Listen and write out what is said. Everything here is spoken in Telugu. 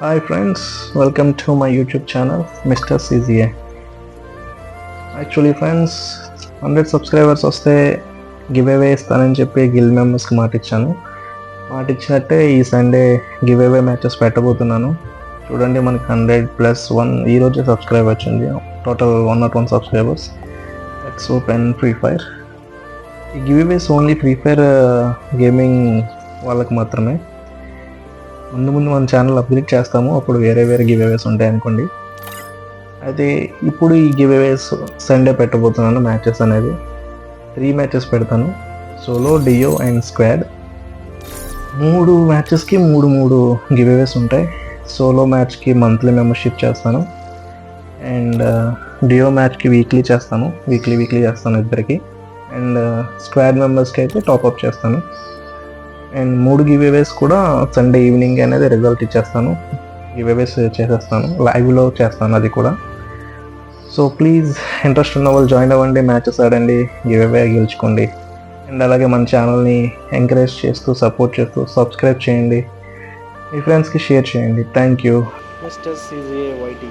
Hi friends, welcome to my YouTube channel, Mr. CZA. Actually friends, 100 subscribers వస్తే గివ్ అవే ఇస్తానని చెప్పి గిల్ మెంబర్స్కి మాటిచ్చినట్టే ఈ సండే గివ్ అవే మ్యాచెస్ పెట్టబోతున్నాను. చూడండి మనకి 100+1 ఈరోజే సబ్స్క్రైబ్ వచ్చింది. Total 101 subscribers. Let's open Free Fire. ఈ giveaways only Free Fire gaming వాళ్ళకి మాత్రమే. ముందు మన ఛానల్ అప్గ్రేడ్ చేస్తాము, అప్పుడు వేరే గివ్ అవేస్ ఉంటాయి అనుకోండి. అయితే ఇప్పుడు ఈ గివ్ అవేస్ సండే పెట్టబోతున్నాను. మ్యాచెస్ అనేది 3 మ్యాచెస్ పెడతాను, సోలో, డియో అండ్ స్క్వాడ్. 3 మ్యాచెస్కి 3 గివ్ అవేస్ ఉంటాయి. సోలో మ్యాచ్కి మంత్లీ మెంబర్షిప్ చేస్తాను, అండ్ డియో మ్యాచ్కి వీక్లీ చేస్తాను. వీక్లీ చేస్తాను ఇద్దరికి. అండ్ స్క్వాడ్ మెంబర్స్కి అయితే టాప్అప్ చేస్తాను. అండ్ 3 గివ్ అవేస్ కూడా సండే ఈవినింగ్ అనేది రిజల్ట్ ఇచ్చేస్తాను. గివ్ అవేస్ చేసేస్తాను, లైవ్లో చేస్తాను అది కూడా. సో ప్లీజ్ ఇంట్రెస్ట్ ఉన్న వాళ్ళు జాయిన్ అవ్వండి, మ్యాచెస్ ఆడండి, గివ్ అవే గెలుచుకోండి. అండ్ అలాగే మన ఛానల్ని ఎంకరేజ్ చేస్తూ, సపోర్ట్ చేస్తూ సబ్స్క్రైబ్ చేయండి, మీ ఫ్రెండ్స్కి షేర్ చేయండి. Thank you. Mr. CZA YT.